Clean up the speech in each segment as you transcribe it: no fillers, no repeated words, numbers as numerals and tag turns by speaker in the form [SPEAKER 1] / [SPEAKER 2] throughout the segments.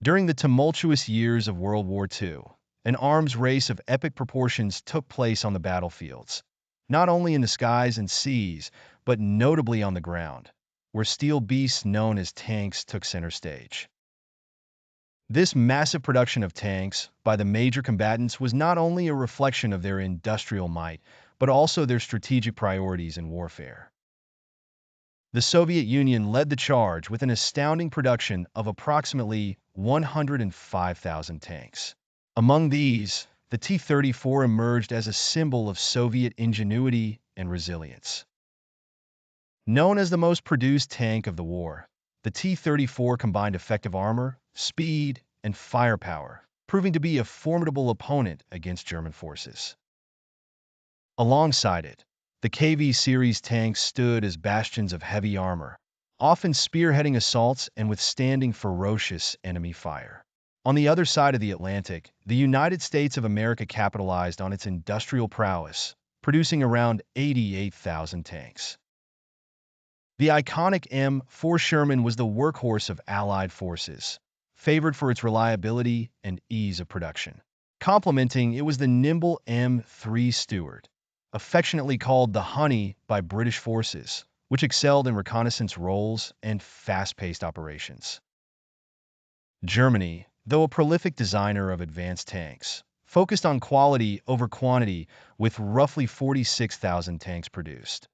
[SPEAKER 1] During the tumultuous years of World War II, an arms race of epic proportions took place on the battlefields, not only in the skies and seas, but notably on the ground, where steel beasts known as tanks took center stage. This massive production of tanks by the major combatants was not only a reflection of their industrial might, but also their strategic priorities in warfare. The Soviet Union led the charge with an astounding production of approximately 105,000 tanks. Among these, the T-34 emerged as a symbol of Soviet ingenuity and resilience. Known as the most produced tank of the war, the T-34 combined effective armor, speed, and firepower, proving to be a formidable opponent against German forces. Alongside it, the KV series tanks stood as bastions of heavy armor, often spearheading assaults and withstanding ferocious enemy fire. On the other side of the Atlantic, the United States of America capitalized on its industrial prowess, producing around 88,000 tanks. The iconic M4 Sherman was the workhorse of Allied forces, favored for its reliability and ease of production. Complementing it was the nimble M3 Stuart, affectionately called the Honey by British forces, which excelled in reconnaissance roles and fast-paced operations. Germany, though a prolific designer of advanced tanks, focused on quality over quantity with roughly 46,000 tanks produced.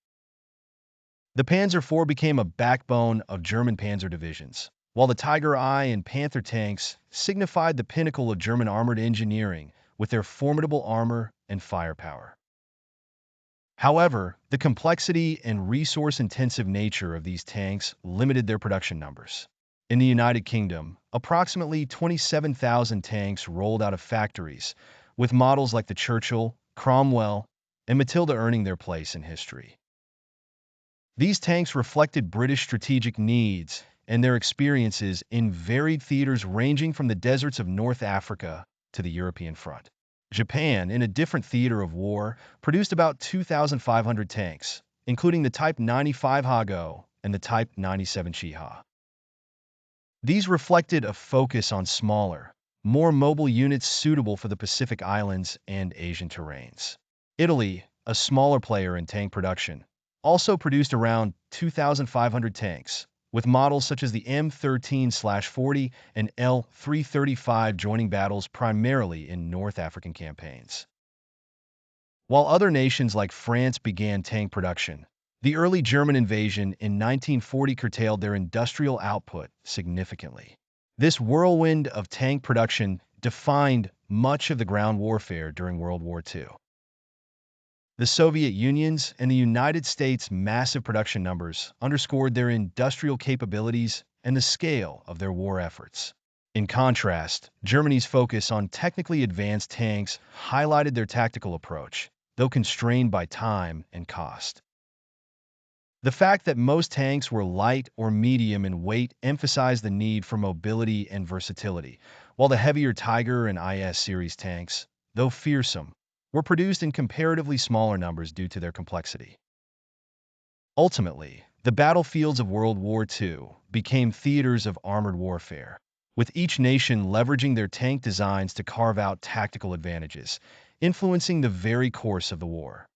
[SPEAKER 1] The Panzer IV became a backbone of German panzer divisions, while the Tiger I and Panther tanks signified the pinnacle of German armored engineering with their formidable armor and firepower. However, the complexity and resource-intensive nature of these tanks limited their production numbers. In the United Kingdom, approximately 27,000 tanks rolled out of factories, with models like the Churchill, Cromwell, and Matilda earning their place in history. These tanks reflected British strategic needs and their experiences in varied theaters ranging from the deserts of North Africa to the European front. Japan, in a different theater of war, produced about 2,500 tanks, including the Type 95 Hago and the Type 97 Chiha. These reflected a focus on smaller, more mobile units suitable for the Pacific Islands and Asian terrains. Italy, a smaller player in tank production, also produced around 2,500 tanks, with models such as the M13/40 and L335 joining battles primarily in North African campaigns. While other nations like France began tank production, the early German invasion in 1940 curtailed their industrial output significantly. This whirlwind of tank production defined much of the ground warfare during World War II. The Soviet Union's and the United States' massive production numbers underscored their industrial capabilities and the scale of their war efforts. In contrast, Germany's focus on technically advanced tanks highlighted their tactical approach, though constrained by time and cost. The fact that most tanks were light or medium in weight emphasized the need for mobility and versatility, while the heavier Tiger and IS series tanks, though fearsome, were produced in comparatively smaller numbers due to their complexity. Ultimately, the battlefields of World War II became theaters of armored warfare, with each nation leveraging their tank designs to carve out tactical advantages, influencing the very course of the war.